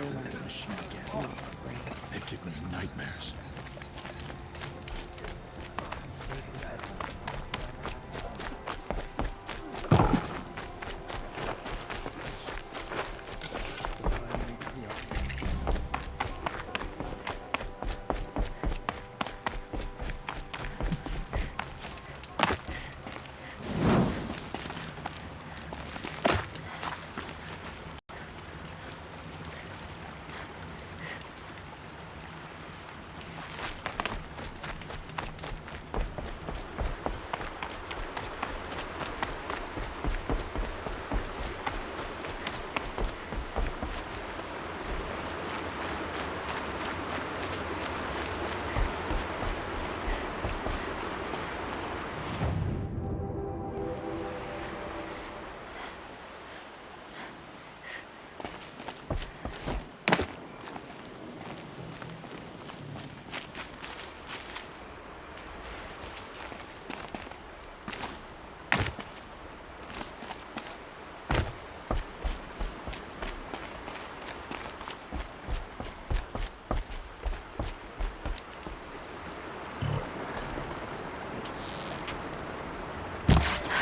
machine again. They give me nightmares.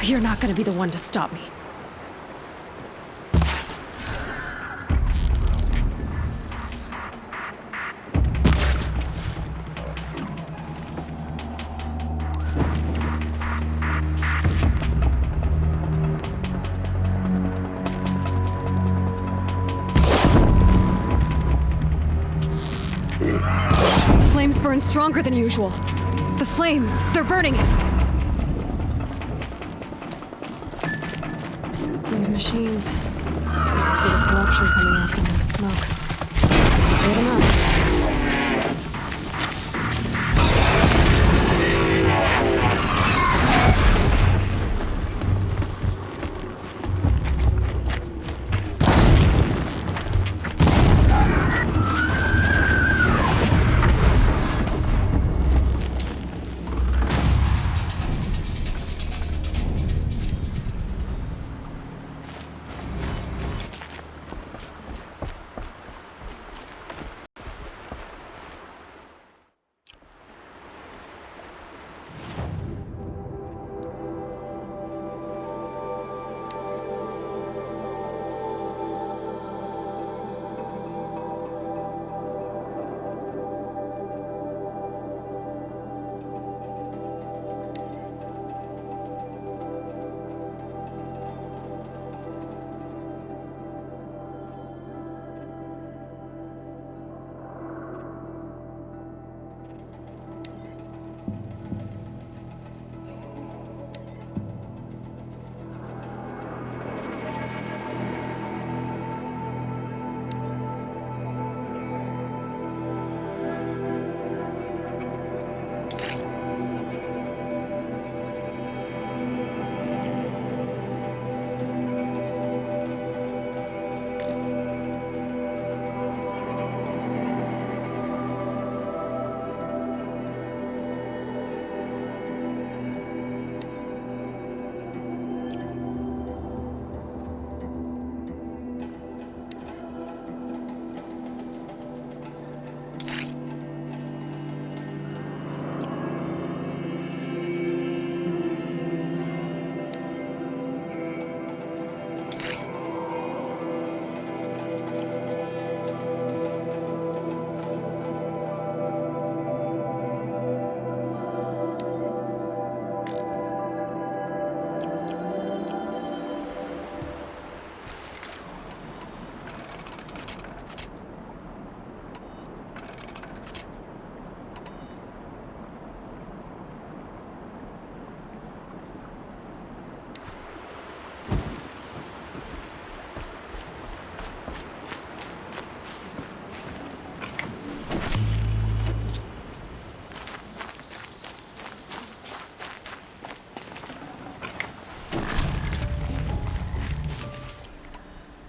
You're not gonna be the one to stop me. Flames burn stronger than usual. The flames, they're burning it. Those machines. I can see the corruption coming off them like smoke. Light them up.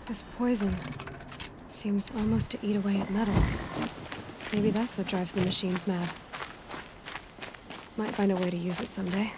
This poison seems almost to eat away at metal. Maybe that's what drives the machines mad. Might find a way to use it someday.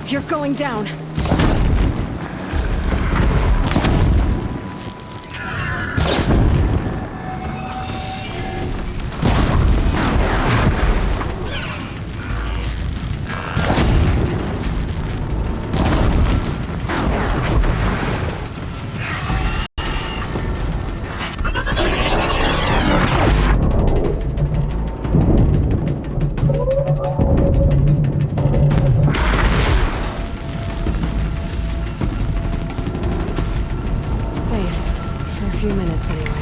You're going down. Few minutes anyway.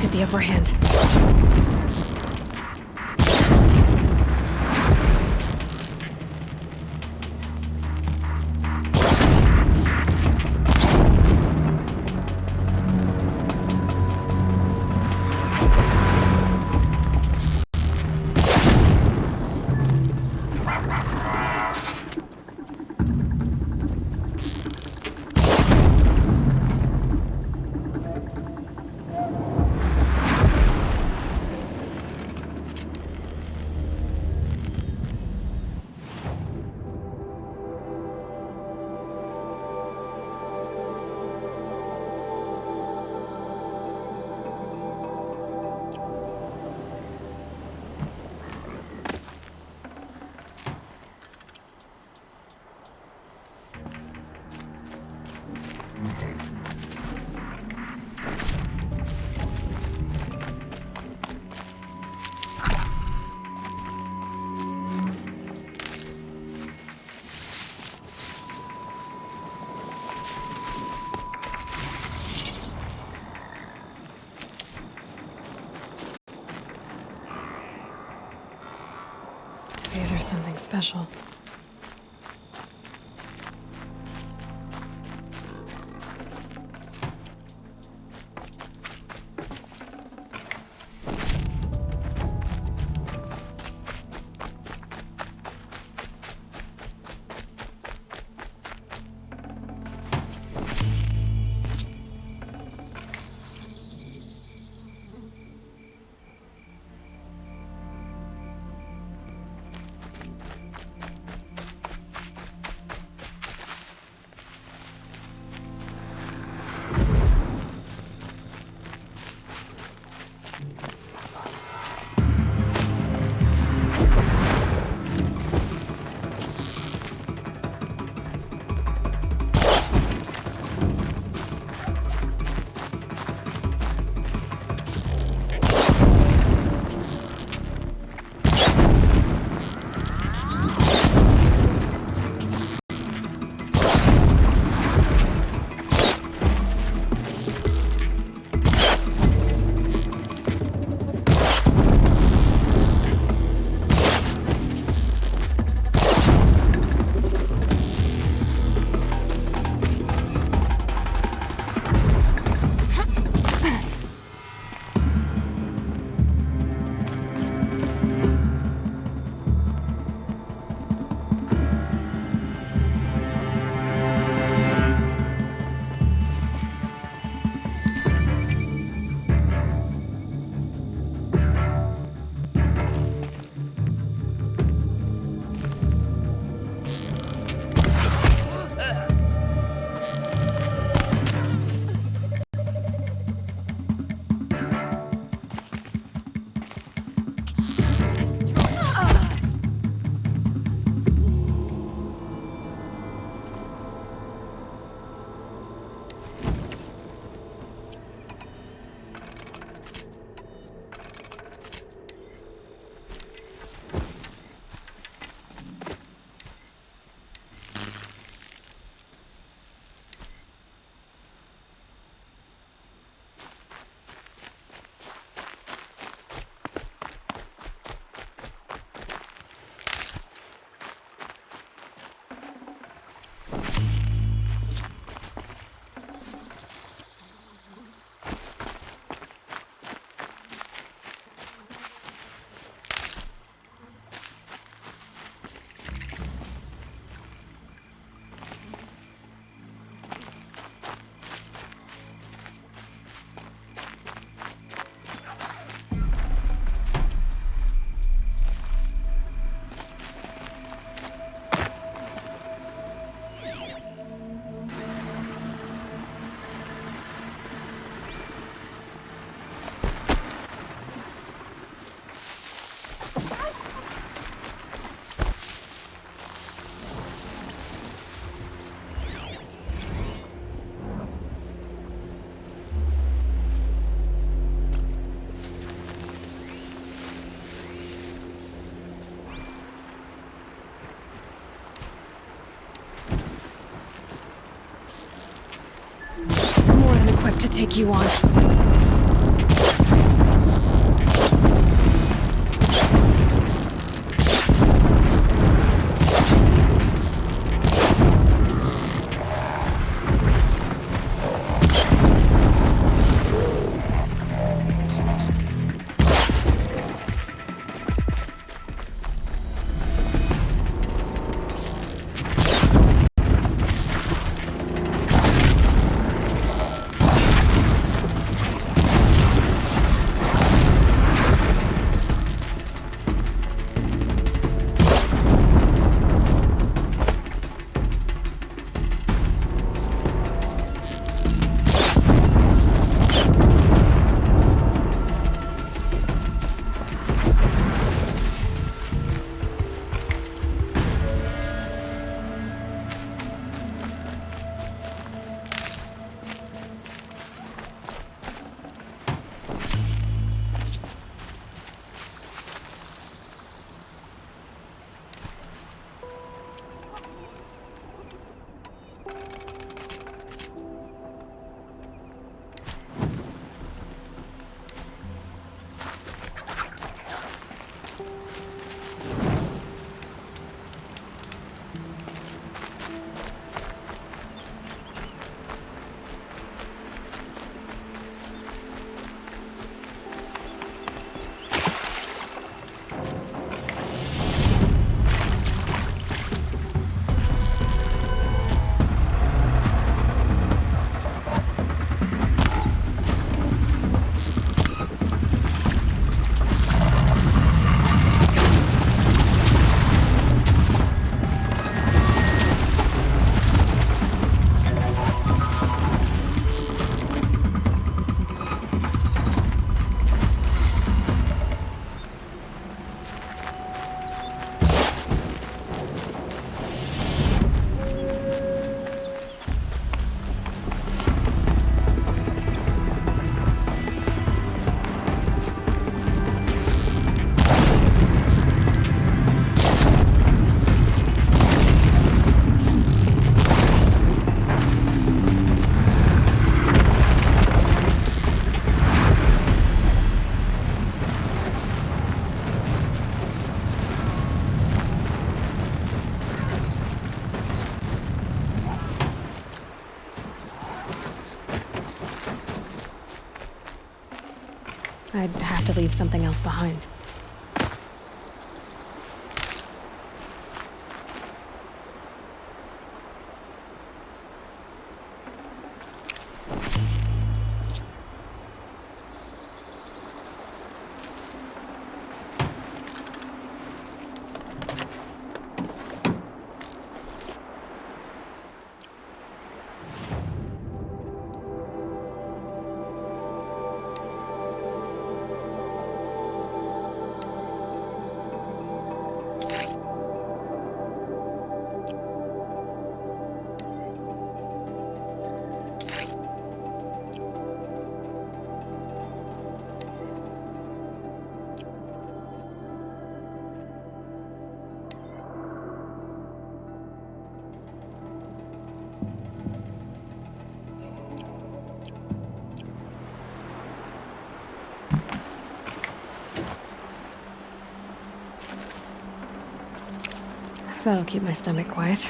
Get the upper hand. these are something special. More than equipped to take you on. I'd have to leave something else behind. That'll keep my stomach quiet.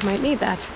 Might need that.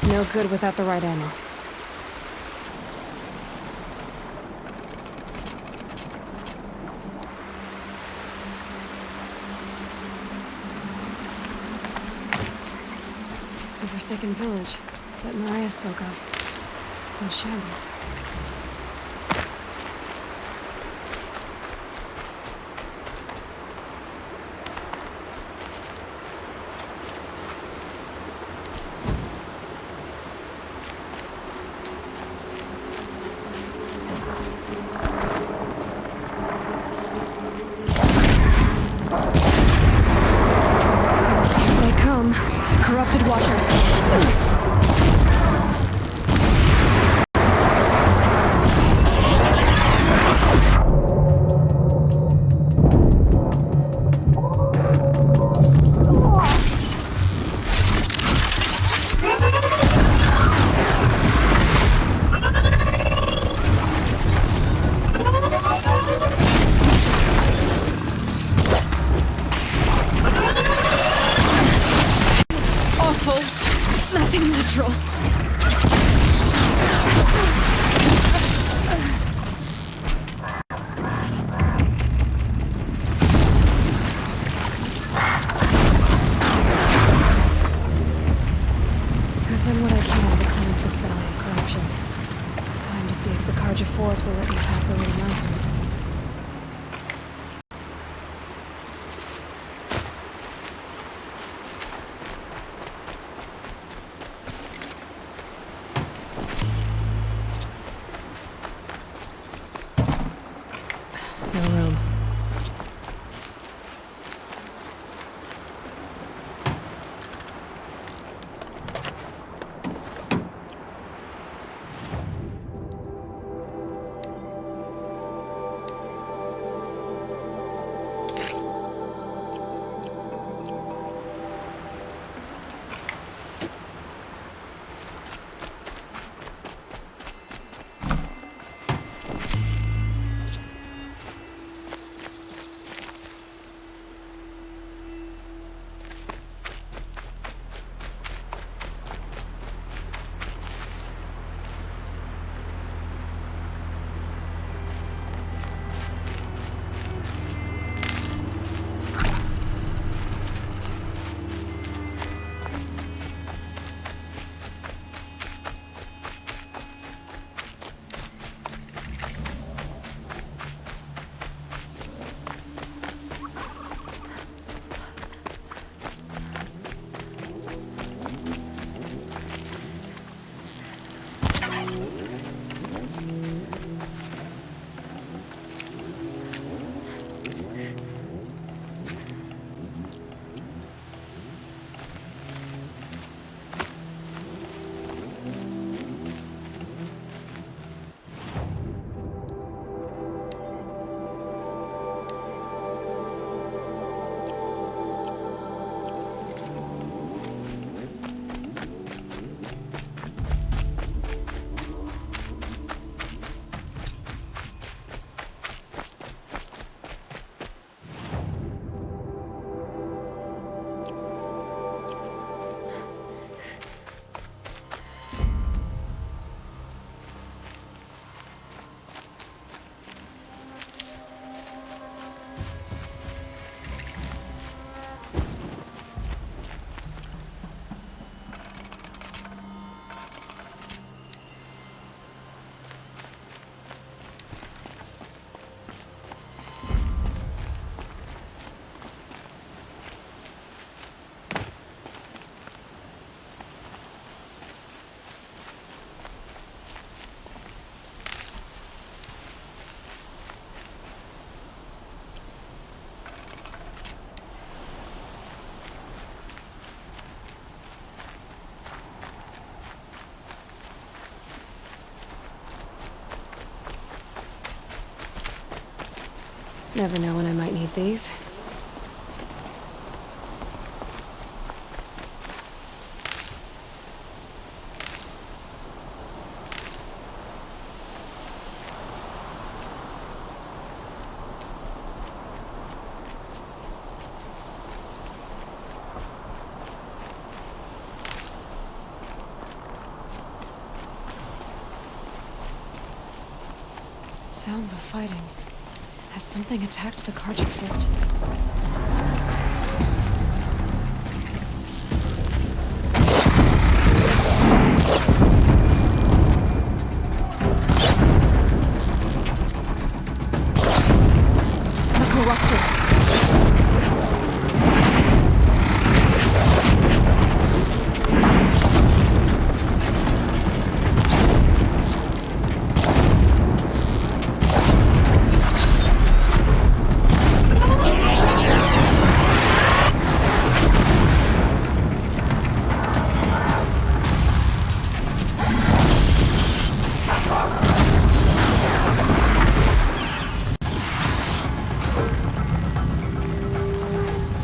No good without the right ammo. The Forsaken Village that Mariah spoke of. It's in shambles. Corrupted Watchers. Carja Fort will let you pass over the mountains. No room. Never know when I might need these. Sounds of fighting. Has something attacked the Carja Fort? A corruptor.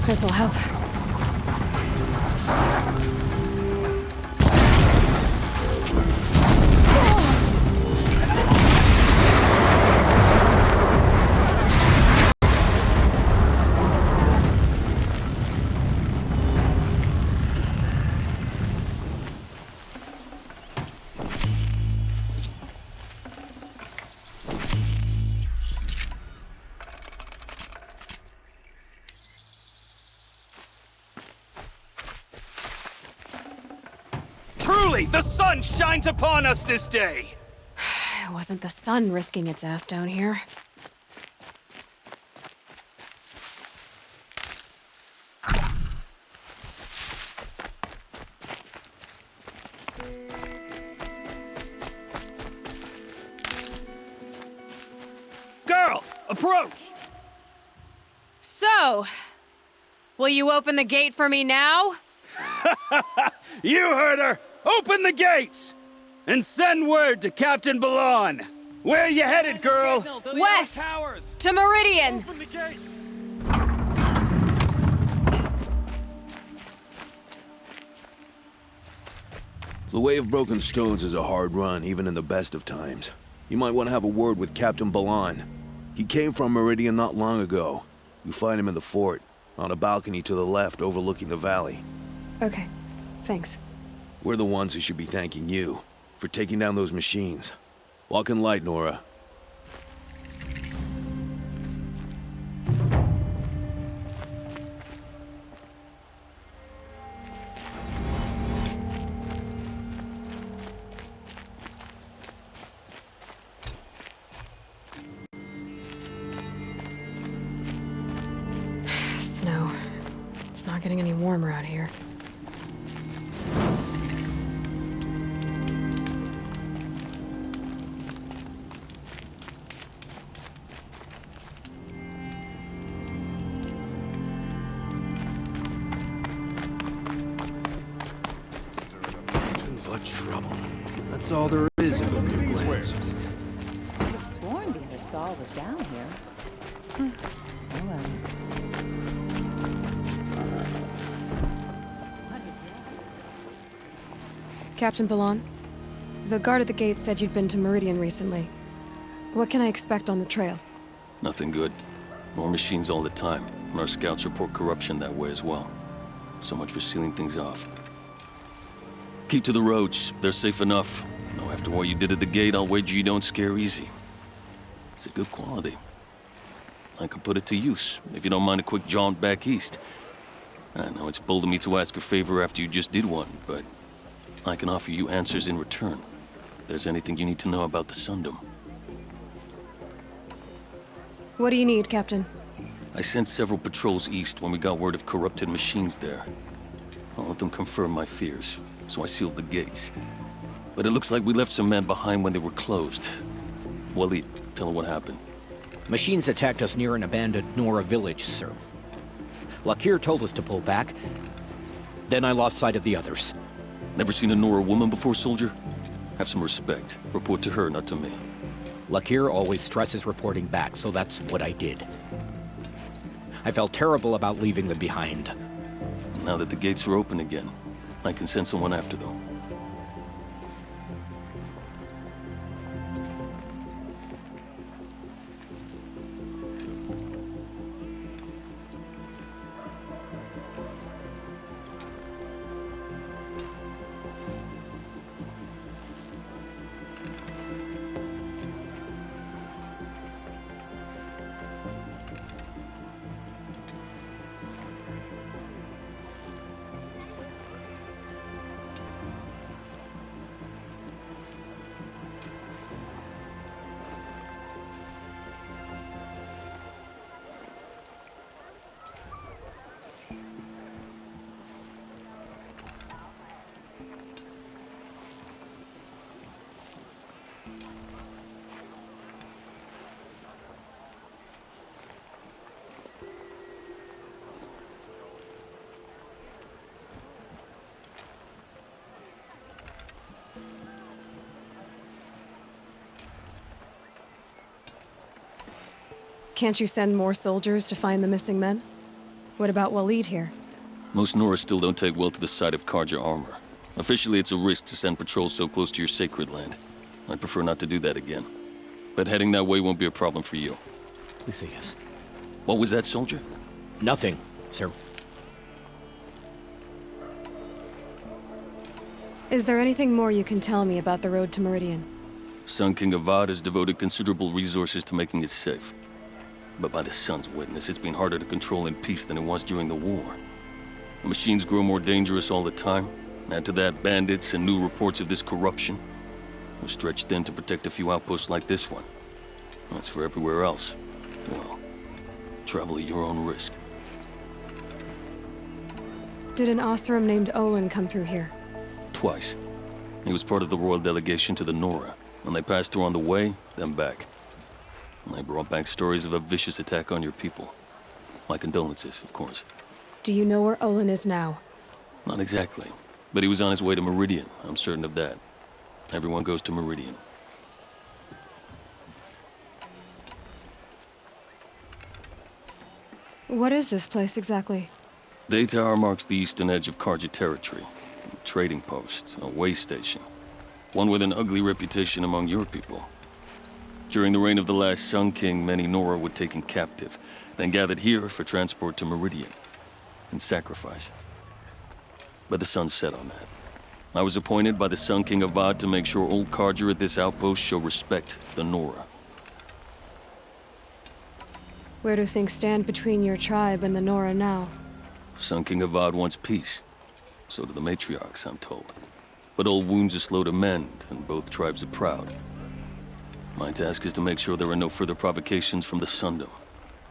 This'll help. Truly, the sun shines upon us this day! It wasn't the sun risking its ass down here. Girl, approach! So, will you open the gate for me now? You heard her! Open the gates! And send word to Captain Balon! Where you headed, girl? West! To Meridian! The Way of Broken Stones is a hard run, even in the best of times. You might want to have a word with Captain Balon. He came from Meridian not long ago. You find him in the fort, on a balcony to the left overlooking the valley. Okay, thanks. We're the ones who should be thanking you for taking down those machines. Walk in light, Nora. Snow. It's not getting any warmer out here. For trouble. That's all there is in the new glades. I could have sworn the other stall was down here. Oh well. Captain Balon, the guard at the gate said you'd been to Meridian recently. What can I expect on the trail? Nothing good. More machines all the time, and our scouts report corruption that way as well. So much for sealing things off. Keep to the roads. They're safe enough. Though after what you did at the gate, I'll wager you don't scare easy. It's a good quality. I could put it to use, if you don't mind a quick jaunt back east. I know it's bold of me to ask a favor after you just did one, but I can offer you answers in return. If there's anything you need to know about the Sundom. What do you need, Captain? I sent several patrols east when we got word of corrupted machines there. All of them confirmed my fears, so I sealed the gates. But it looks like we left some men behind when they were closed. Waleed, tell them what happened. Machines attacked us near an abandoned Nora village, sir. Lakir told us to pull back. Then I lost sight of the others. Never seen a Nora woman before, soldier? Have some respect. Report to her, not to me. Lakir always stresses reporting back, so that's what I did. I felt terrible about leaving them behind. Now that the gates are open again, I can send someone after them. Can't you send more soldiers to find the missing men? What about Waleed here? Most Nora still don't take well to the sight of Karja armor. Officially, it's a risk to send patrols so close to your sacred land. I'd prefer not to do that again. But heading that way won't be a problem for you. Please say yes. What was that, soldier? Nothing, sir. Is there anything more you can tell me about the road to Meridian? Sun King Avad has devoted considerable resources to making it safe. But by the Sun's witness, it's been harder to control in peace than it was during the war. The machines grow more dangerous all the time. Add to that bandits and new reports of this corruption. We're stretched thin to protect a few outposts like this one. As for everywhere else, well, travel at your own risk. Did an Oseram named Olin come through here? Twice. He was part of the royal delegation to the Nora. When they passed through on the way, then back. And they brought back stories of a vicious attack on your people. My condolences, of course. Do you know where Olin is now? Not exactly. But he was on his way to Meridian, I'm certain of that. Everyone goes to Meridian. What is this place exactly? Daytower marks the eastern edge of Carja territory. A trading post, a way station. One with an ugly reputation among your people. During the reign of the last Sun King, many Nora were taken captive, then gathered here for transport to Meridian, and sacrifice. But the sun set on that. I was appointed by the Sun King Avad to make sure old Carja at this outpost show respect to the Nora. Where do things stand between your tribe and the Nora now? Sun King Avad wants peace. So do the matriarchs, I'm told. But old wounds are slow to mend, and both tribes are proud. My task is to make sure there are no further provocations from the Sundom.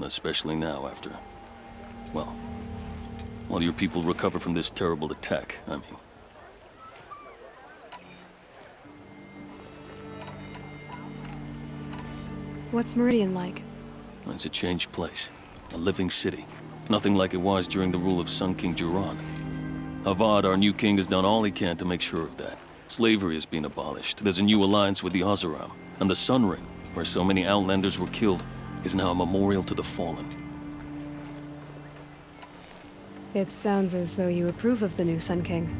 Especially now after... well, while your people recover from this terrible attack, I mean. What's Meridian like? It's a changed place. A living city. Nothing like it was during the rule of Sun King Jiran. Avad, our new king, has done all he can to make sure of that. Slavery has been abolished. There's a new alliance with the Oseram. And the Sun Ring, where so many Outlanders were killed, is now a memorial to the fallen. It sounds as though you approve of the new Sun King.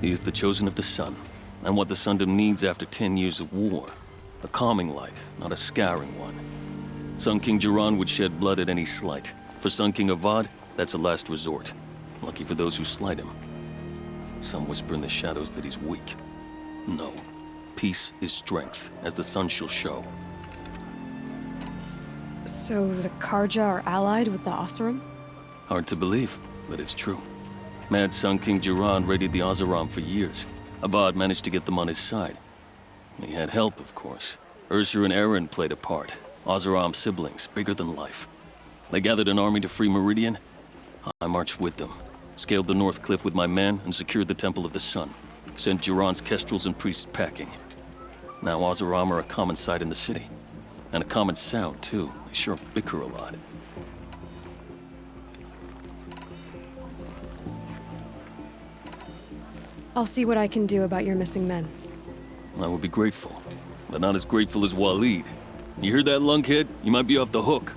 He is the chosen of the sun, and what the Sundom needs after 10 years of war. A calming light, not a scouring one. Sun King Jiran would shed blood at any slight. For Sun King Avad, that's a last resort. Lucky for those who slight him. Some whisper in the shadows that he's weak. No. Peace is strength, as the sun shall show. So the Carja are allied with the Oseram? Hard to believe, but it's true. Mad Sun King Jiran raided the Oseram for years. Avad managed to get them on his side. He had help, of course. Ursur and Eren played a part. Oseram siblings, bigger than life. They gathered an army to free Meridian. I marched with them. Scaled the North Cliff with my men and secured the Temple of the Sun. Sent Jiran's kestrels and priests packing. Now Oseram are a common sight in the city. And a common sound, too. They sure bicker a lot. I'll see what I can do about your missing men. I would be grateful, but not as grateful as Waleed. You hear that, lunkhead? You might be off the hook.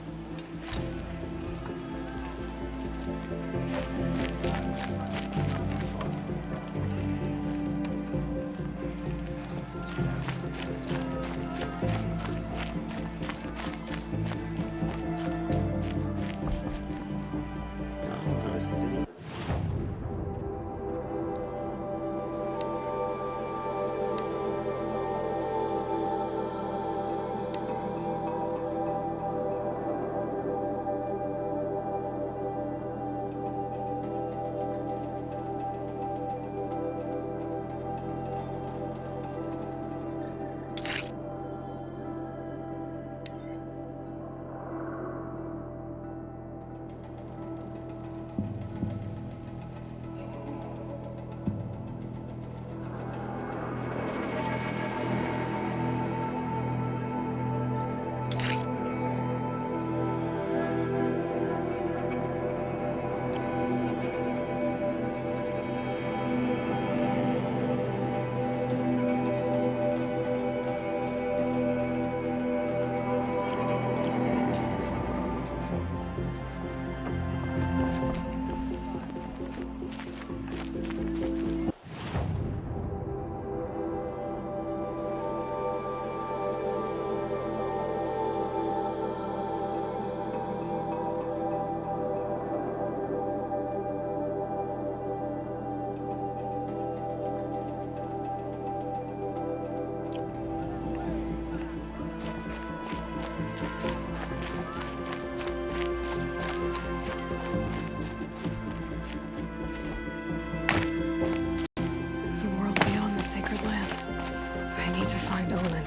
Olin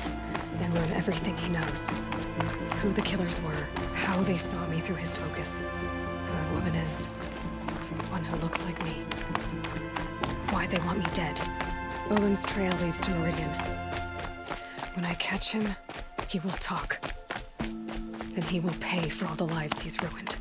and learn everything he knows. Who the killers were, how they saw me through his focus, who that woman is, the one who looks like me. Why they want me dead. Olin's trail leads to Meridian. When I catch him, he will talk. Then he will pay for all the lives he's ruined.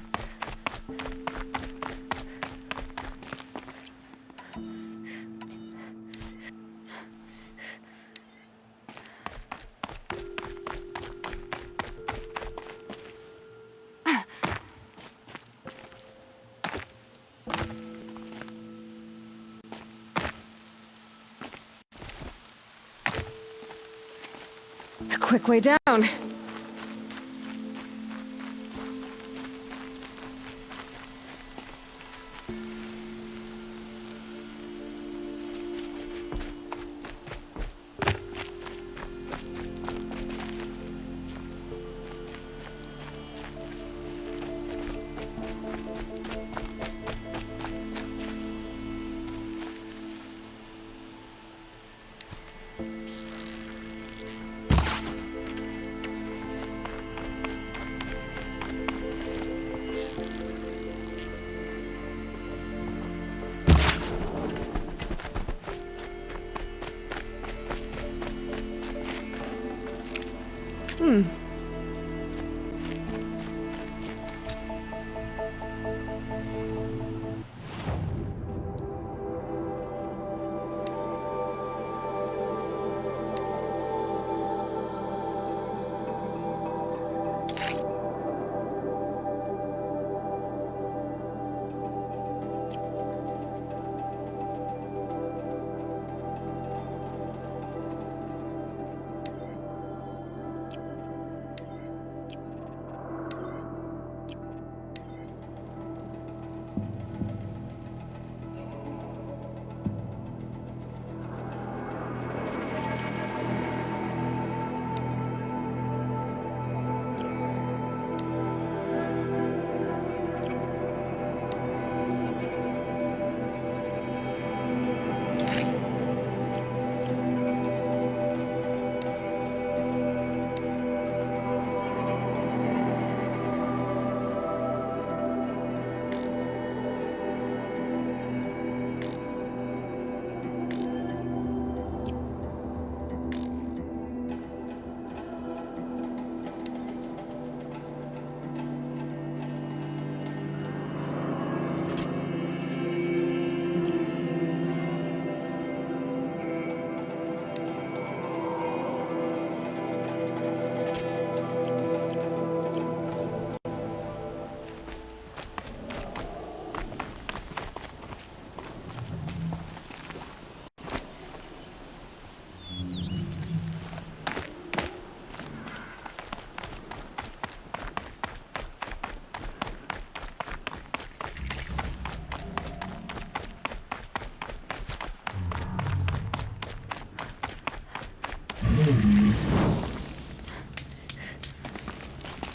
A quick way down.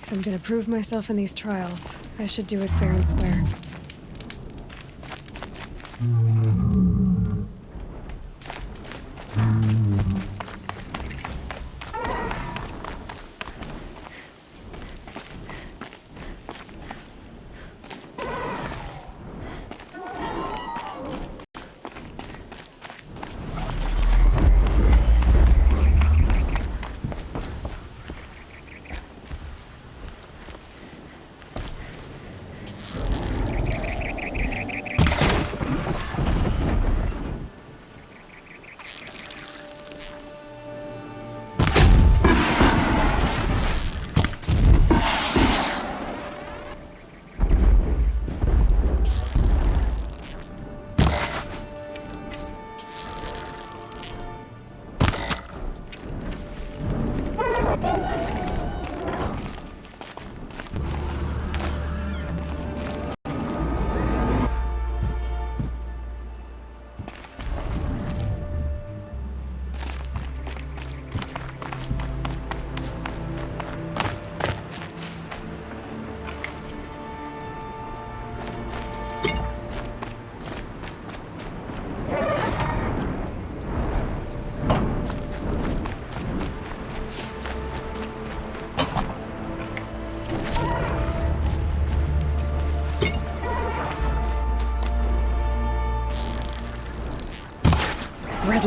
If I'm gonna prove myself in these trials, I should do it fair and square.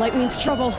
light means trouble.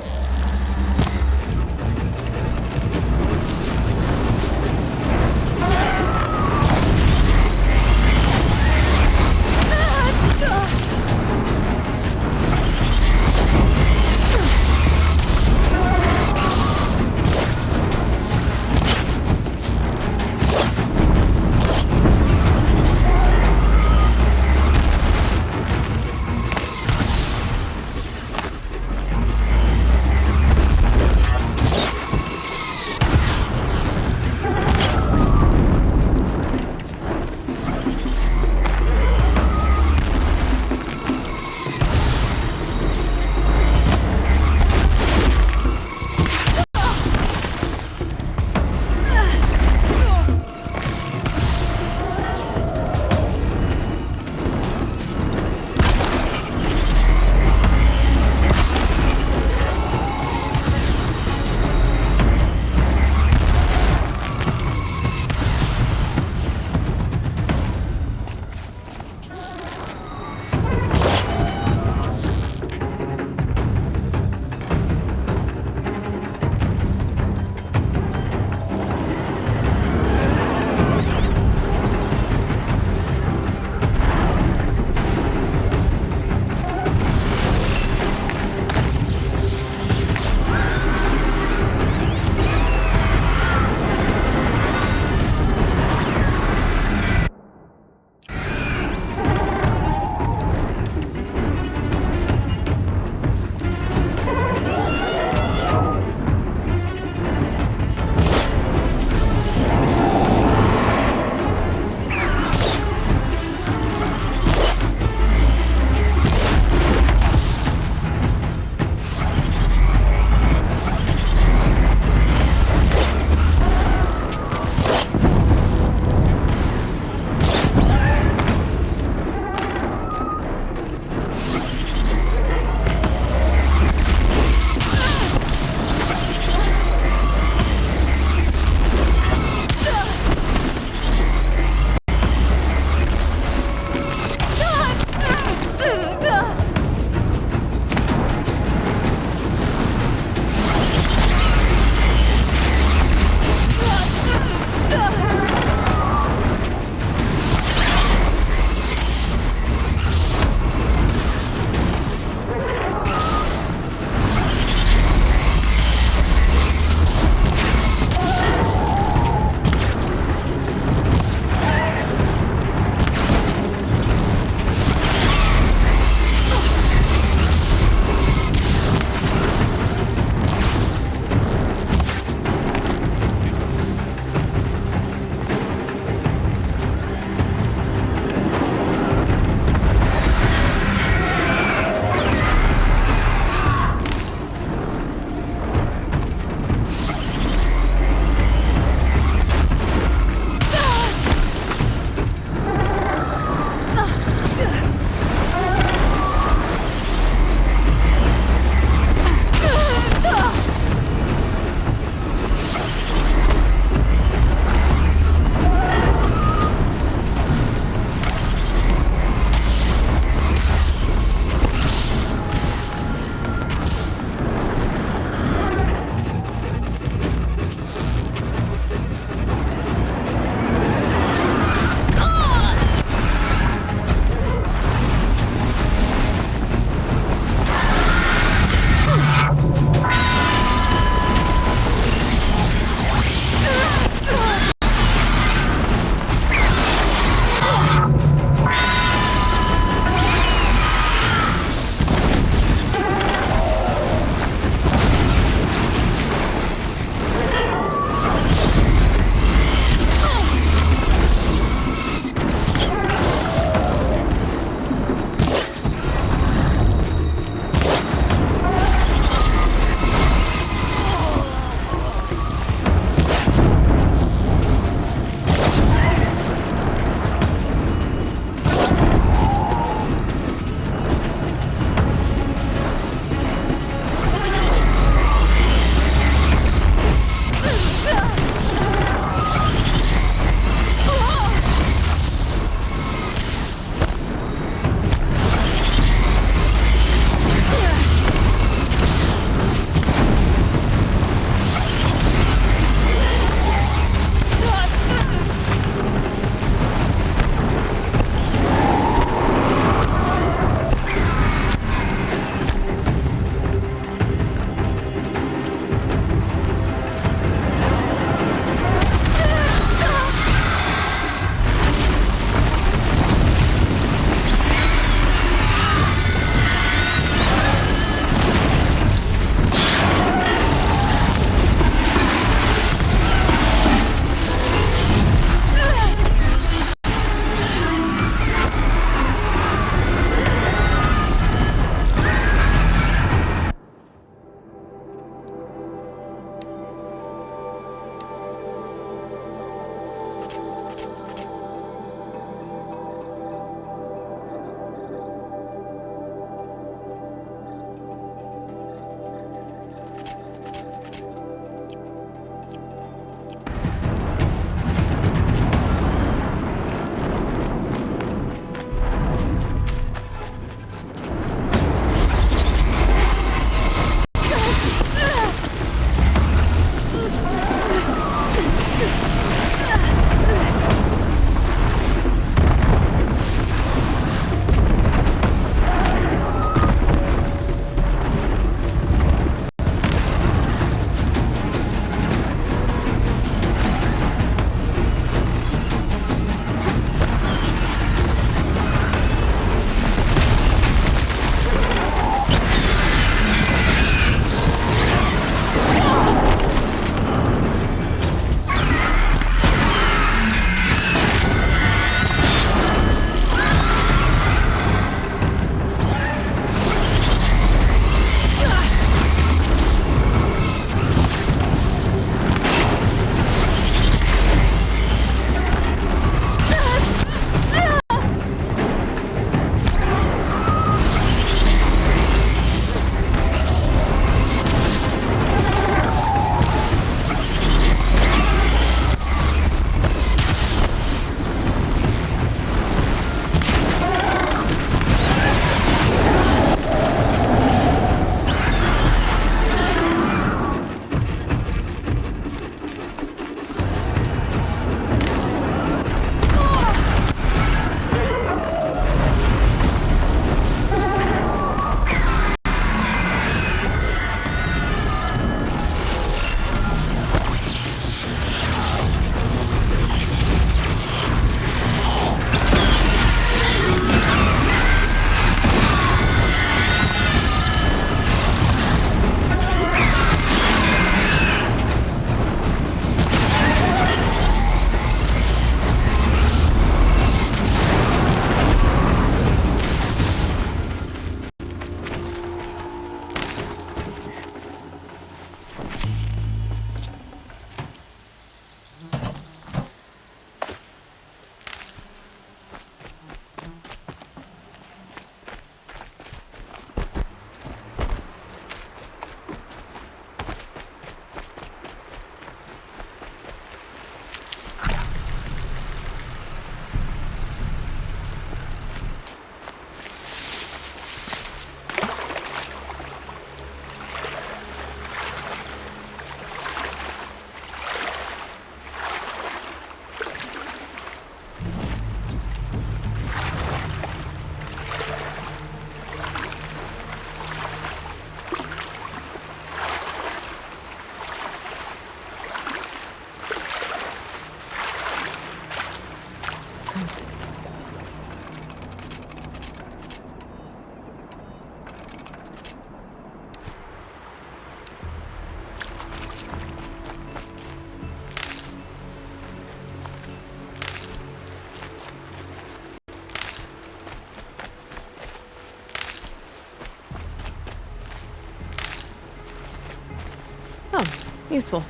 Oh, useful.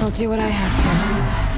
I'll do what I have to.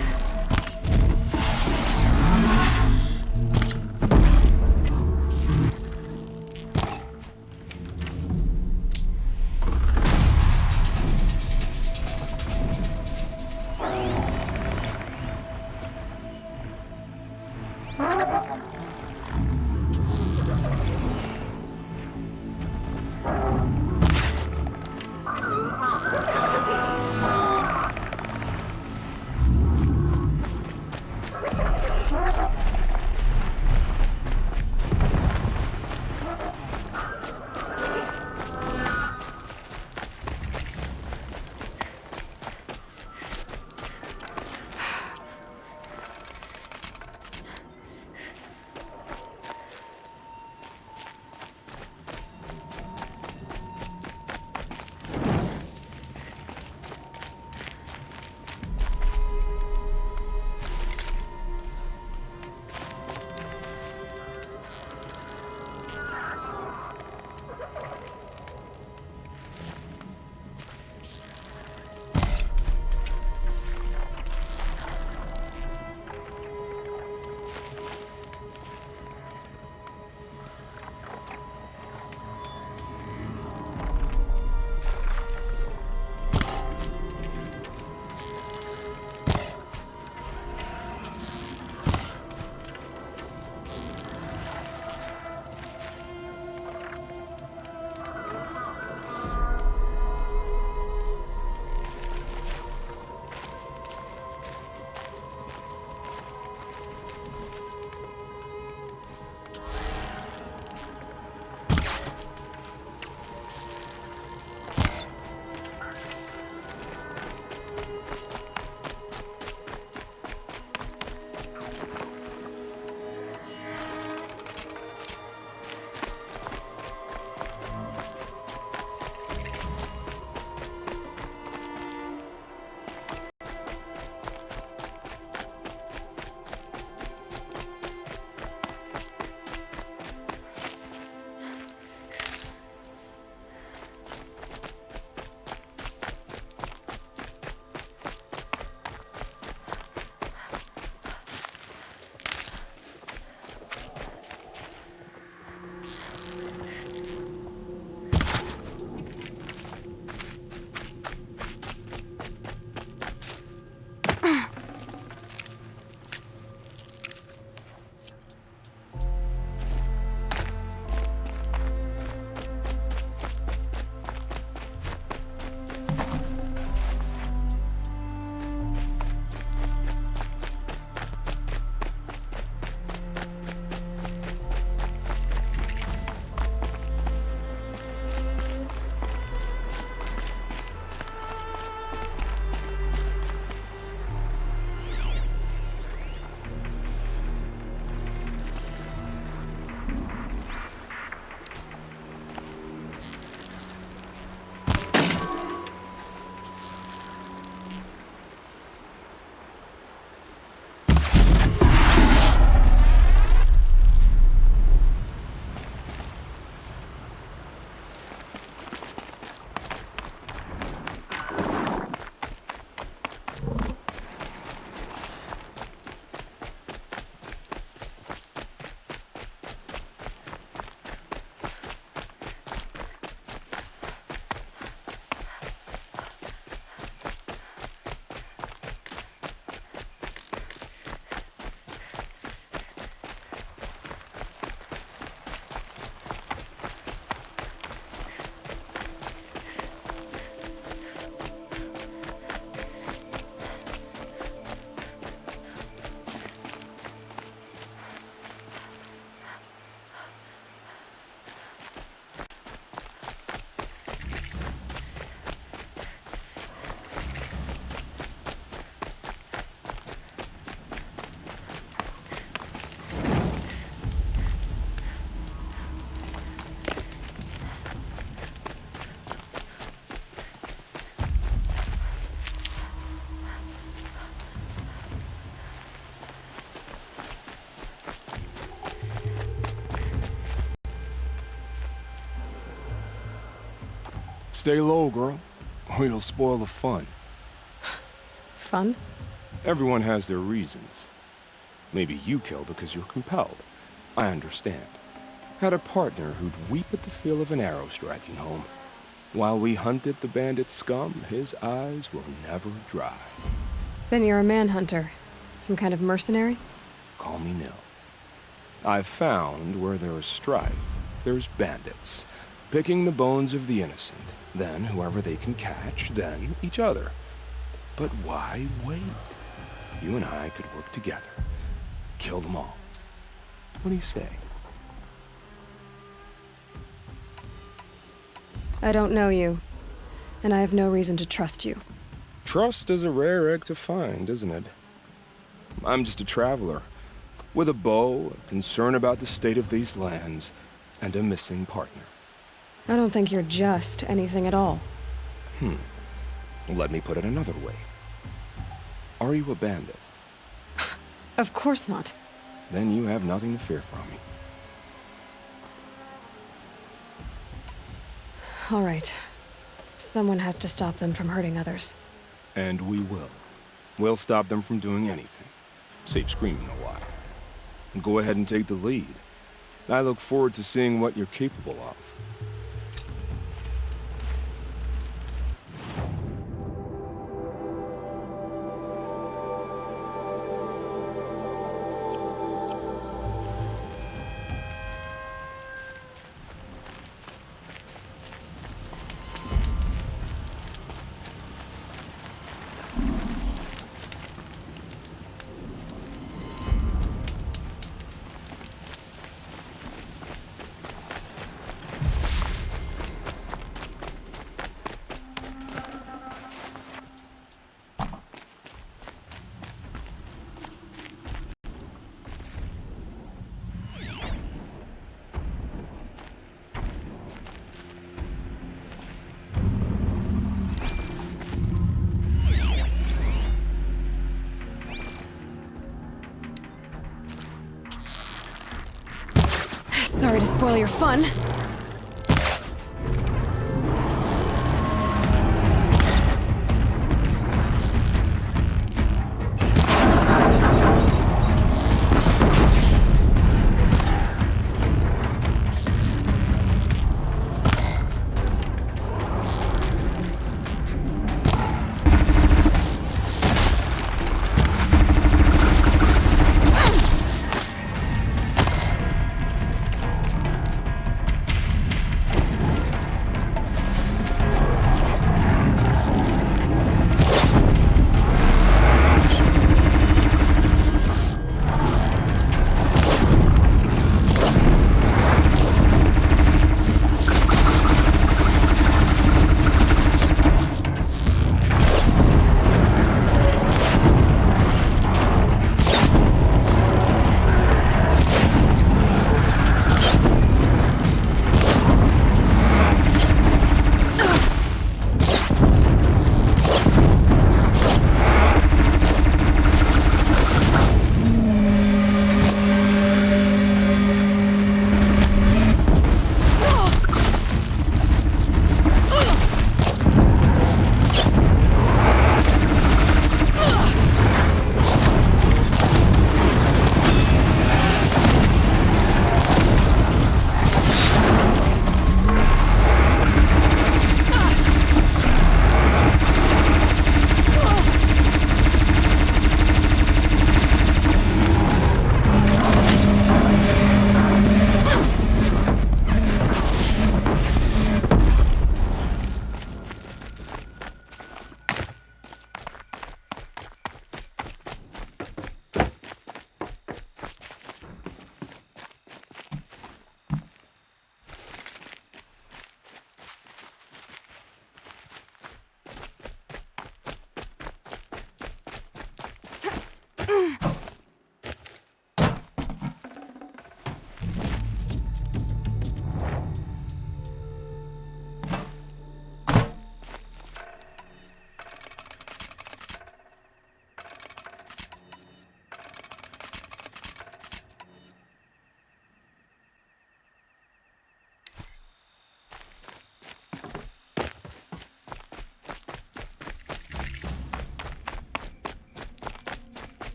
Stay low, girl, or you'll spoil the fun. Fun? Everyone has their reasons. Maybe you kill because you're compelled. I understand. Had a partner who'd weep at the feel of an arrow striking home. While we hunted the bandit scum, his eyes will never dry. Then you're a manhunter. Some kind of mercenary? Call me Nil. I've found where there is strife, there's bandits, picking the bones of the innocent, then whoever they can catch, then each other. But why wait? You and I could work together. Kill them all. What do you say? I don't know you, and I have no reason to trust you. Trust is a rare egg to find, isn't it? I'm just a traveler, with a bow, a concern about the state of these lands, and a missing partner. I don't think you're just anything at all. Let me put it another way. Are you a bandit? Of course not. Then you have nothing to fear from me. All right. Someone has to stop them from hurting others. And we will. We'll stop them from doing anything. Save screaming a while. Go ahead and take the lead. I look forward to seeing what you're capable of. Sorry to spoil your fun.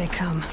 they come.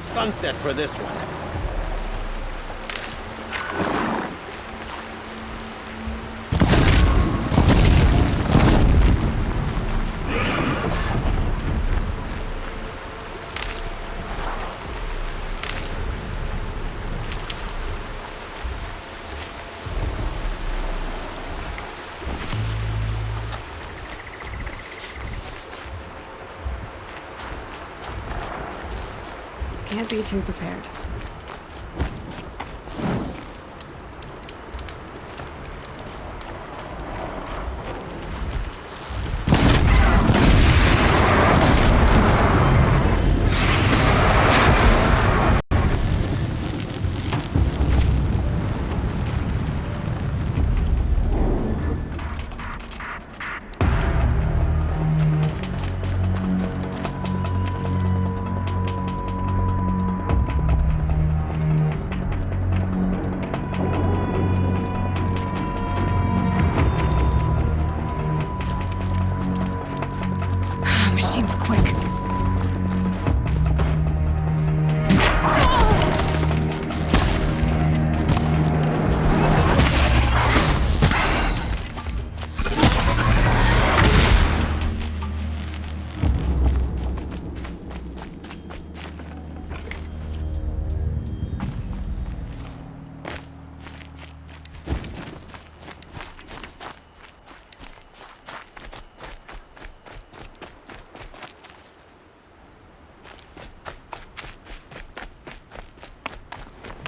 Sunset for this one. Can't be too prepared. Machine's quick.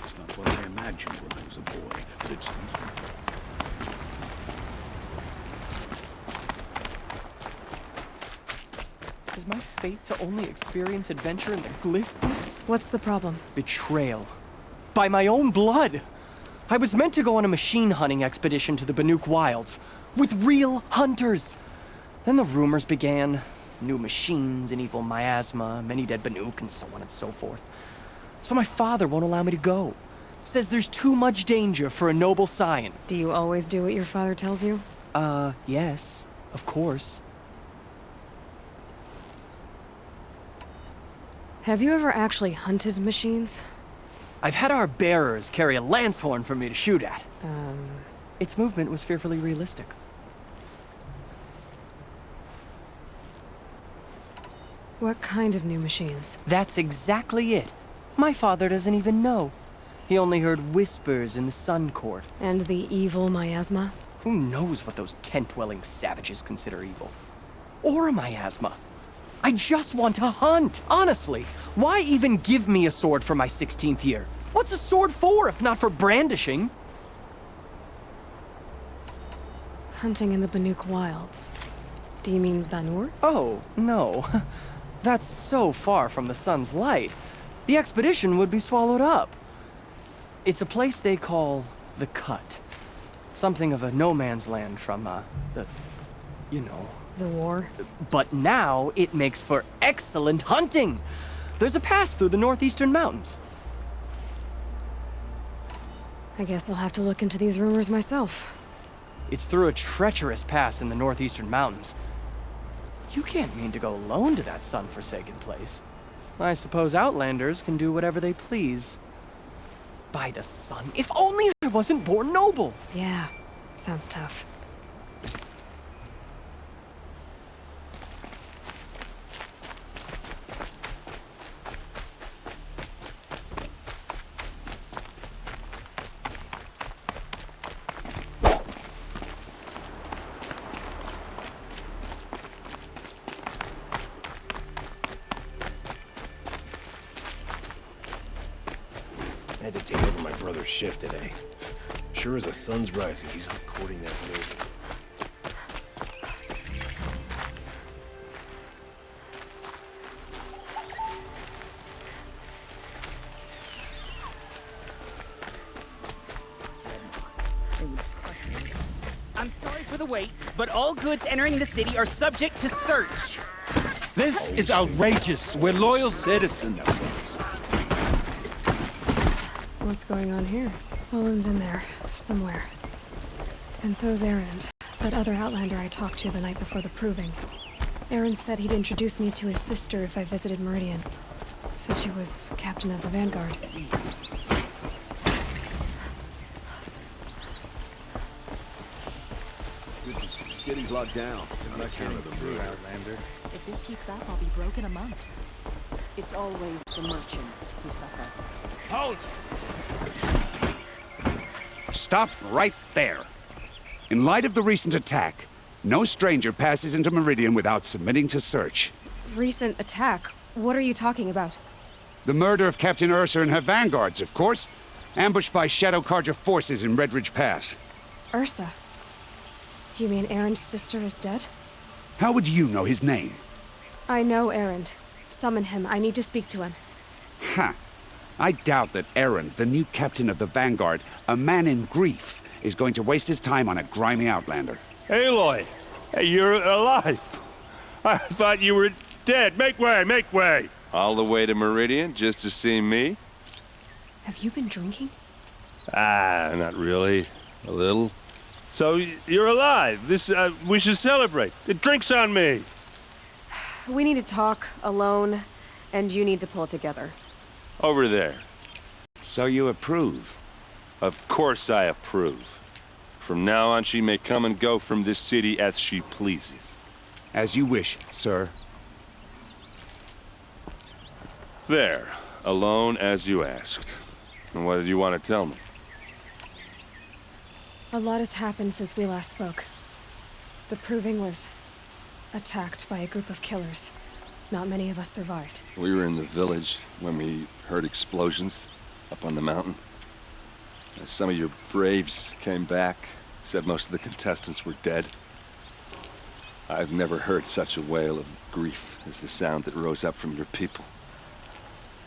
It's not what I imagined when I was a boy, but it's... Is my fate to only experience adventure in the Glyph Deeps? What's the problem? Betrayal. By my own blood! I was meant to go on a machine hunting expedition to the Banuk Wilds, with real hunters! Then the rumors began. New machines, an evil miasma, many dead Banuk, and so on and so forth. So my father won't allow me to go. Says there's too much danger for a noble scion. Do you always do what your father tells you? Yes, of course. Have you ever actually hunted machines? I've had our bearers carry a lance horn for me to shoot at. Its movement was fearfully realistic. What kind of new machines? That's exactly it. My father doesn't even know. He only heard whispers in the Sun Court. And the evil miasma? Who knows what those tent-dwelling savages consider evil? Or a miasma. I just want to hunt, honestly. Why even give me a sword for my 16th year? What's a sword for if not for brandishing? Hunting in the Banuk Wilds. Do you mean Banur? Oh, no. That's so far from the sun's light. The expedition would be swallowed up. It's a place they call the Cut. Something of a no man's land from, you know. The war? But now it makes for excellent hunting. There's a pass through the northeastern mountains. I guess I'll have to look into these rumors myself. It's through a treacherous pass in the northeastern mountains. You can't mean to go alone to that sun-forsaken place. I suppose outlanders can do whatever they please. by the sun. If only I wasn't born noble. Yeah, sounds tough. I had to take over my brother's shift today. Sure as the sun's rising, he's recording that music. I'm sorry for the wait, but all goods entering the city are subject to search. This is outrageous. We're loyal citizens. What's going on here? Olin's in there, somewhere. And so's Erend, that other Outlander I talked to the night before the proving. Erend said he'd introduce me to his sister if I visited Meridian. Said she was captain of the Vanguard. The city's locked down. On account of the murder. Outlander. If this keeps up, I'll be broke in a month. It's always the merchants who suffer. Halt! Stop right there. In light of the recent attack, no stranger passes into Meridian without submitting to search. Recent attack? What are you talking about? The murder of Captain Ursa and her vanguards, of course. Ambushed by Shadow Carja forces in Redridge Pass. Ursa? You mean Erend's sister is dead? How would you know his name? I know Erend. Summon him. I need to speak to him. Ha! I doubt that Erend, the new captain of the Vanguard, a man in grief, is going to waste his time on a grimy outlander. Aloy! Hey, you're alive! I thought you were dead. Make way, make way! All the way to Meridian just to see me? Have you been drinking? Ah, not really. A little. So, you're alive. We should celebrate. The drink's on me. We need to talk, alone, and you need to pull it together. Over there. So you approve? Of course I approve. From now on, she may come and go from this city as she pleases. As you wish, sir. There. Alone as you asked. And what did you want to tell me? A lot has happened since we last spoke. The Proving was attacked by a group of killers. Not many of us survived. We were in the village when we heard explosions up on the mountain. Some of your braves came back, said most of the contestants were dead. I've never heard such a wail of grief as the sound that rose up from your people.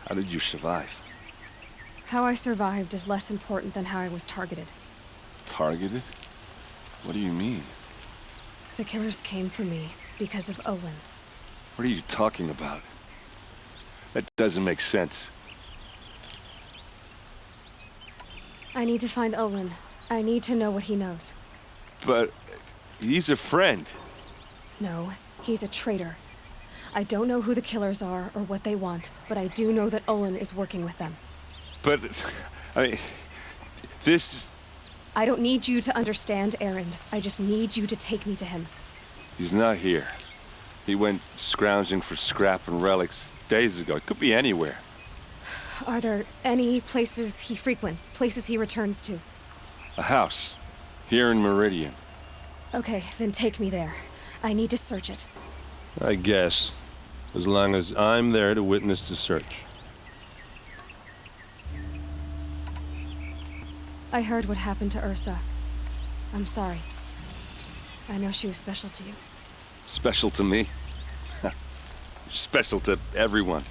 How did you survive? How I survived is less important than how I was targeted. Targeted? What do you mean? The killers came for me because of Olin. What are you talking about? That doesn't make sense. I need to find Olin. I need to know what he knows. But he's a friend. No, he's a traitor. I don't know who the killers are or what they want, but I do know that Olin is working with them. But, I mean, this... I don't need you to understand, Erend. I just need you to take me to him. He's not here. He went scrounging for scrap and relics days ago. It could be anywhere. Are there any places he frequents, places he returns to? A house. Here in Meridian. Okay, then take me there. I need to search it. I guess. As long as I'm there to witness the search. I heard what happened to Ursa. I'm sorry. I know she was special to you. Special to me? Special to everyone.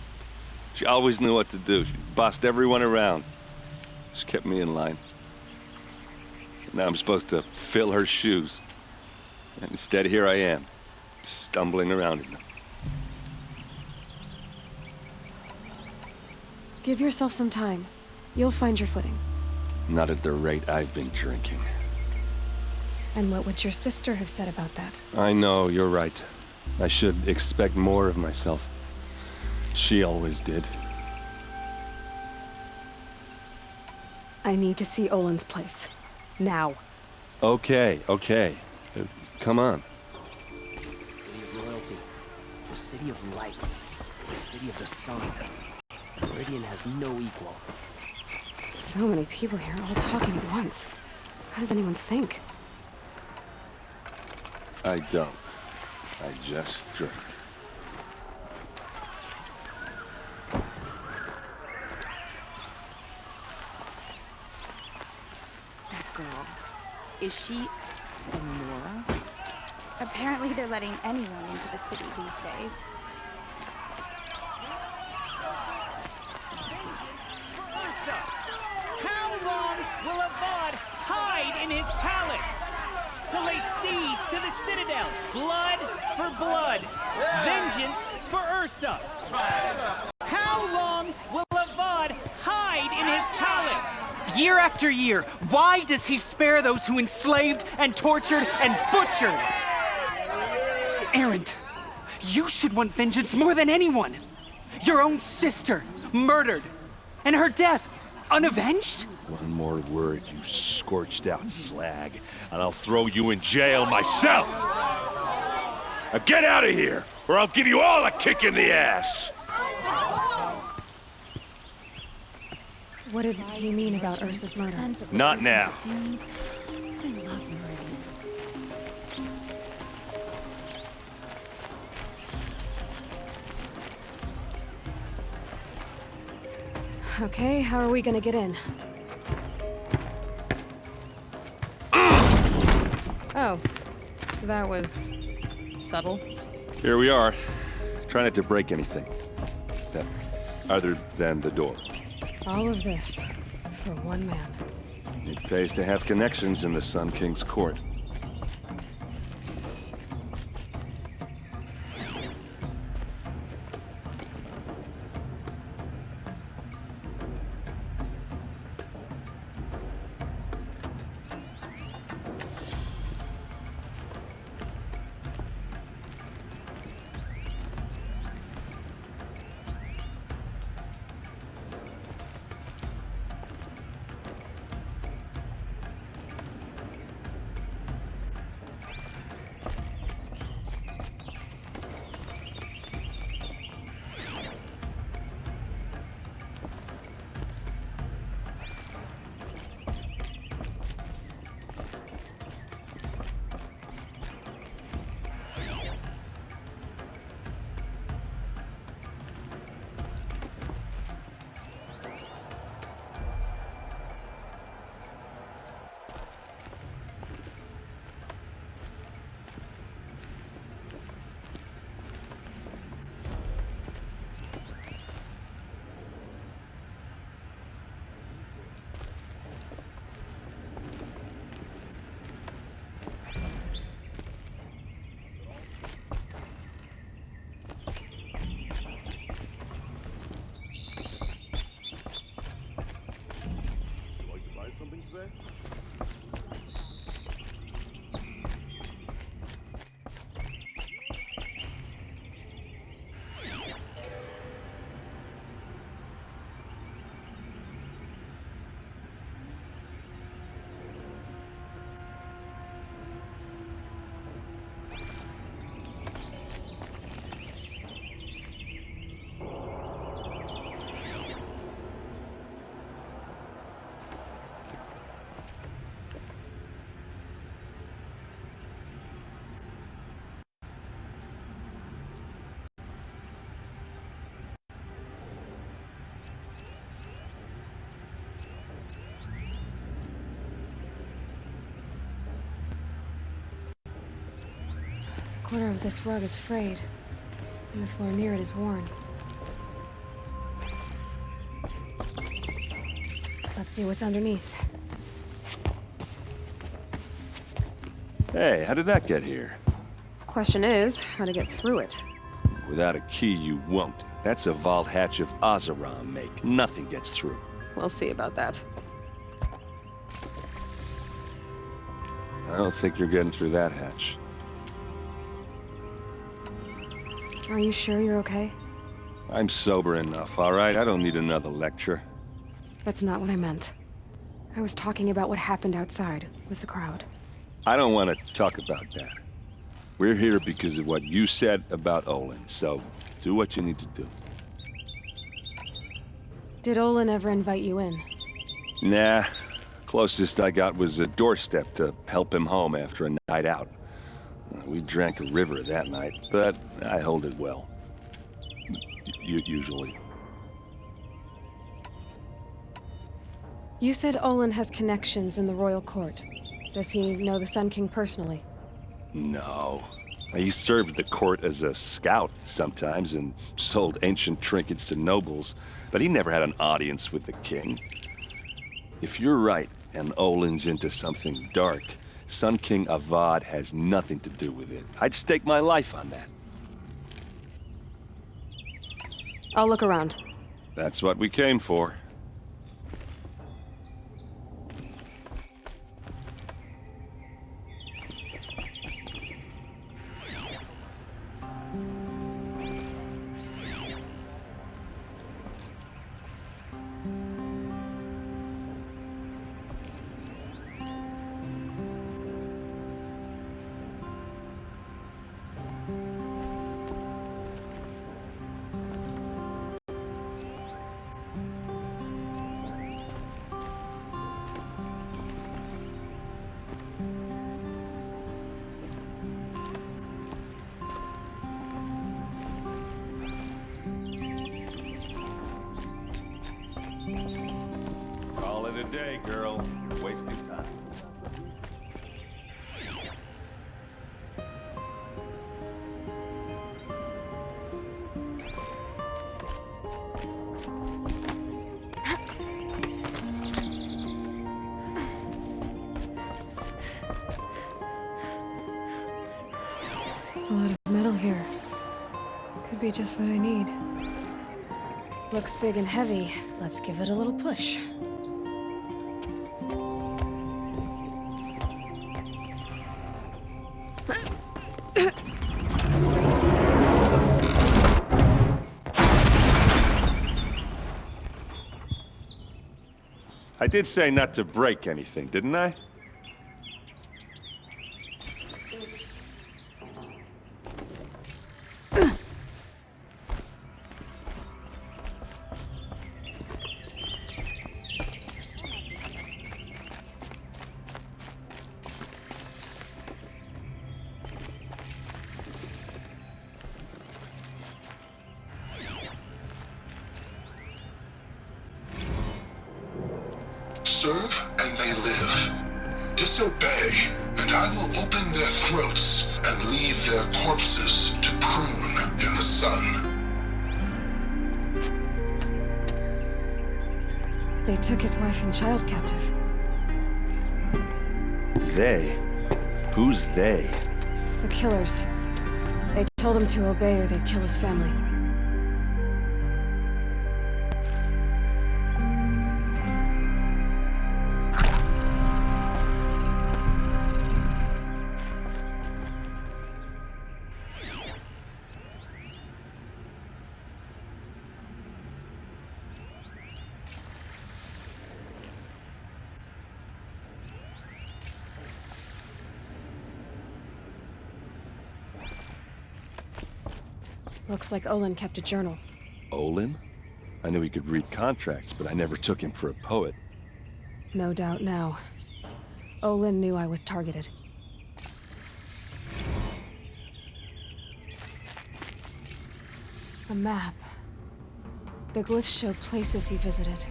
She always knew what to do. She bossed everyone around. She kept me in line. Now I'm supposed to fill her shoes. And instead, here I am, stumbling around in them. Give yourself some time. You'll find your footing. Not at the rate I've been drinking. And what would your sister have said about that? I know, you're right. I should expect more of myself. She always did. I need to see Olin's place. Now. Okay, okay. Come on. City of royalty. The city of light. The city of the sun. Meridian has no equal. So many people here, all talking at once. How does anyone think? I don't. I just drink. That girl. Is she Nora? Apparently they're letting anyone into the city these days. How long will Avad hide in his palace? To lay siege to the citadel. Blood for blood. Vengeance for Ursa. How long will Avad hide in his palace? Year after year, why does he spare those who enslaved and tortured and butchered? Erend, you should want vengeance more than anyone. Your own sister, murdered, and her death, unavenged? One more word, you scorched out slag, and I'll throw you in jail myself! Now get out of here, or I'll give you all a kick in the ass! What did he mean about Ursa's murder? Not now. Okay, how are we gonna get in? Oh, that was subtle. Here we are. Try not to break anything. Other than the door. All of this for one man. It pays to have connections in the Sun King's court. The corner of this rug is frayed, and the floor near it is worn. Let's see what's underneath. Hey, how did that get here? Question is, how to get through it. Without a key, you won't. That's a vault hatch of Oseram make. Nothing gets through. We'll see about that. I don't think you're getting through that hatch. Are you sure you're okay? I'm sober enough, all right? I don't need another lecture. That's not what I meant. I was talking about what happened outside with the crowd. I don't want to talk about that. We're here because of what you said about Olin, so do what you need to do. Did Olin ever invite you in? Nah. Closest I got was a doorstep to help him home after a night out. We drank a river that night, but I hold it well. Usually. You said Olin has connections in the royal court. Does he know the Sun King personally? No. He served the court as a scout sometimes and sold ancient trinkets to nobles, but he never had an audience with the king. If you're right, and Olin's into something dark, Sun King Avad has nothing to do with it. I'd stake my life on that. I'll look around. That's what we came for. Call it a day, girl. You're wasting time. A lot of metal here. Could be just what I need. Looks big and heavy. Let's give it a little push. I did say not to break anything, didn't I? Serve and they live. Disobey, and I will open their throats and leave their corpses to prune in the sun. They took his wife and child captive. They? Who's they? The killers. They told him to obey or they'd kill his family. Looks like Olin kept a journal. Olin? I knew he could read contracts, but I never took him for a poet. No doubt now. Olin knew I was targeted. A map. The glyphs show places he visited.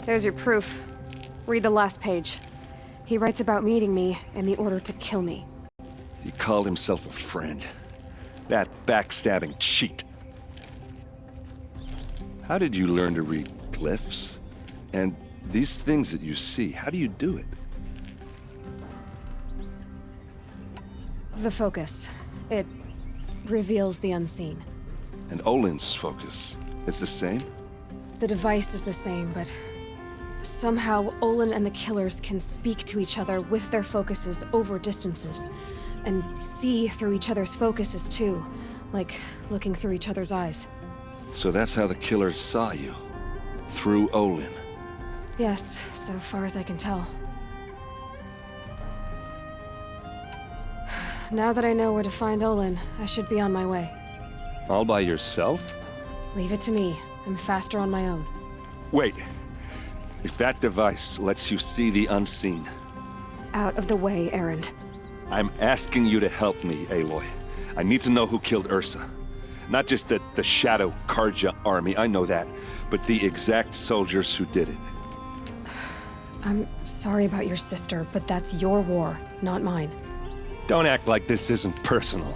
There's your proof. Read the last page. He writes about meeting me and the order to kill me. He called himself a friend. That backstabbing cheat. How did you learn to read glyphs? And these things that you see, how do you do it? The focus. It reveals the unseen. And Olin's focus, it's the same? The device is the same, but somehow Olin and the killers can speak to each other with their focuses over distances. And see through each other's focuses, too. Like looking through each other's eyes. So that's how the killers saw you? Through Olin? Yes, so far as I can tell. Now that I know where to find Olin, I should be on my way. All by yourself? Leave it to me. I'm faster on my own. Wait. If that device lets you see the unseen... Out of the way, Erend. I'm asking you to help me, Aloy. I need to know who killed Ursa. Not just the Shadow Karja army, I know that, but the exact soldiers who did it. I'm sorry about your sister, but that's your war, not mine. Don't act like this isn't personal.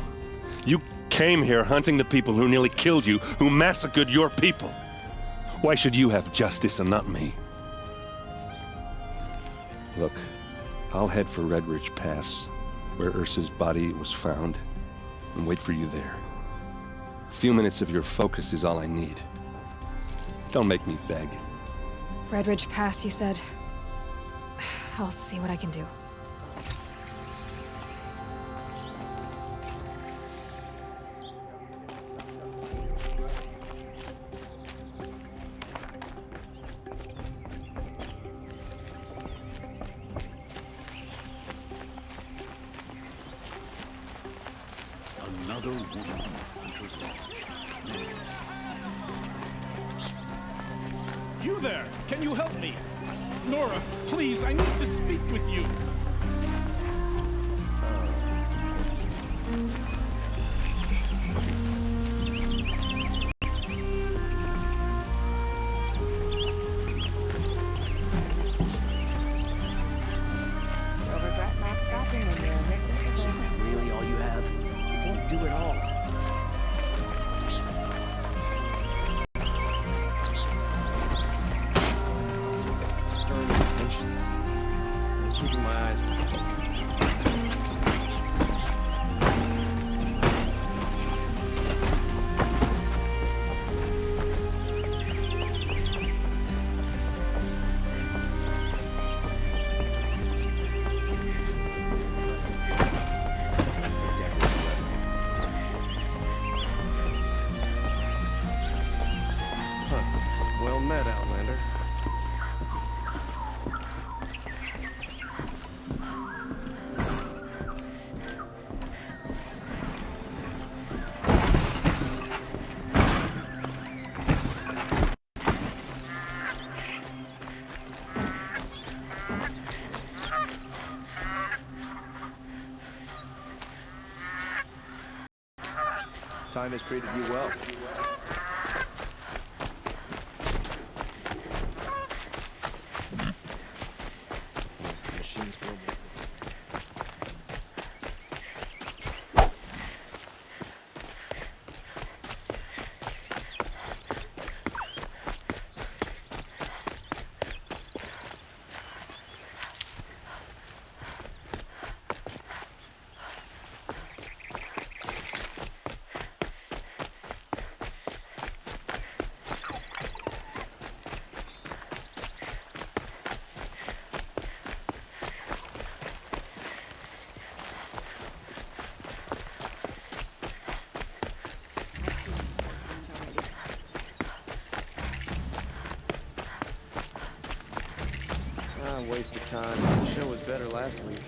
You came here hunting the people who nearly killed you, who massacred your people. Why should you have justice and not me? Look, I'll head for Red Ridge Pass, where Ursa's body was found, and wait for you there. A few minutes of your focus is all I need. Don't make me beg. Red Ridge Pass, you said? I'll see what I can do. Another woman Hunter's Lodge. You there! Can you help me? Nora, please, I need to speak with you. You'll regret not stopping when you're a Rick. Is that really all you have? It won't do it all. Stirring the tensions. I'm keeping my eyes on it. Well met, Outlander. Time has treated you well. Yes, the machines will work. Waste of time. The show was better last week.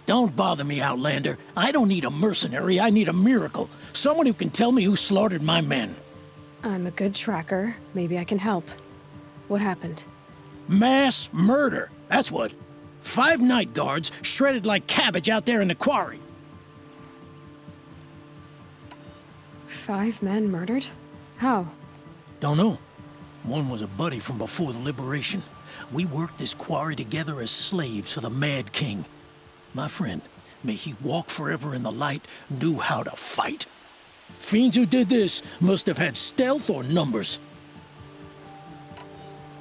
Don't bother me, Outlander. I don't need a mercenary, I need a miracle. Someone who can tell me who slaughtered my men. I'm a good tracker. Maybe I can help. What happened? Mass murder, that's what. 5 night guards shredded like cabbage out there in the quarry. 5 men murdered? How? Don't know. One was a buddy from before the liberation. We worked this quarry together as slaves for the Mad King. My friend, may he walk forever in the light, knew how to fight. Fiends who did this must have had stealth or numbers.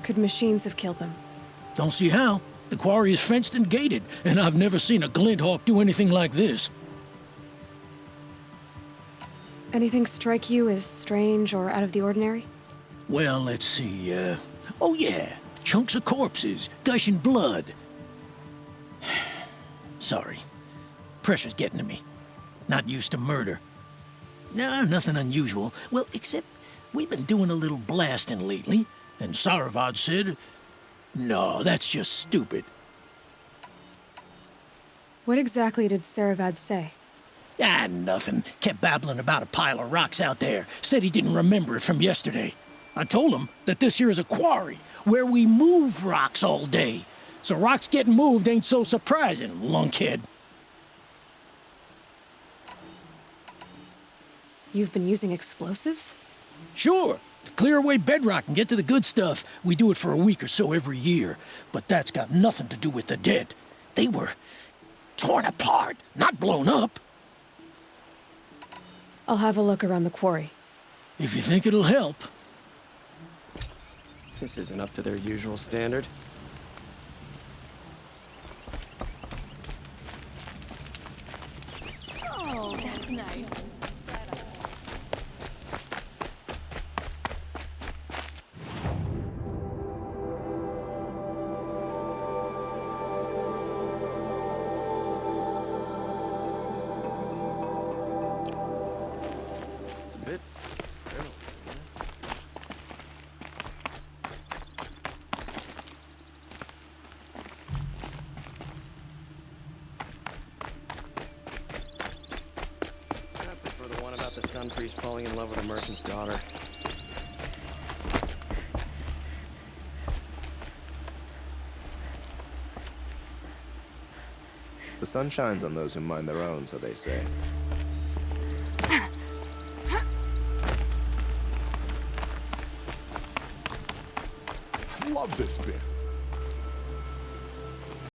Could machines have killed them? Don't see how. The quarry is fenced and gated, and I've never seen a Glinthawk do anything like this. Anything strike you as strange or out of the ordinary? Well, let's see, oh yeah, chunks of corpses, gushing blood. Sorry. Pressure's getting to me. Not used to murder. Nah, nothing unusual. Well, except we've been doing a little blasting lately, and Saravad said, no, that's just stupid. What exactly did Saravad say? Ah, nothing. Kept babbling about a pile of rocks out there. Said he didn't remember it from yesterday. I told him that this here is a quarry, where we move rocks all day. So rocks getting moved ain't so surprising, lunkhead. You've been using explosives? Sure. To clear away bedrock and get to the good stuff, we do it for a week or so every year. But that's got nothing to do with the dead. They were torn apart, not blown up. I'll have a look around the quarry. If you think it'll help. This isn't up to their usual standard. Oh, that's nice. It's a bit frivolous, isn't it? I prefer the one about the sun priest falling in love with a merchant's daughter. The sun shines on those who mind their own, so they say. I love this bit.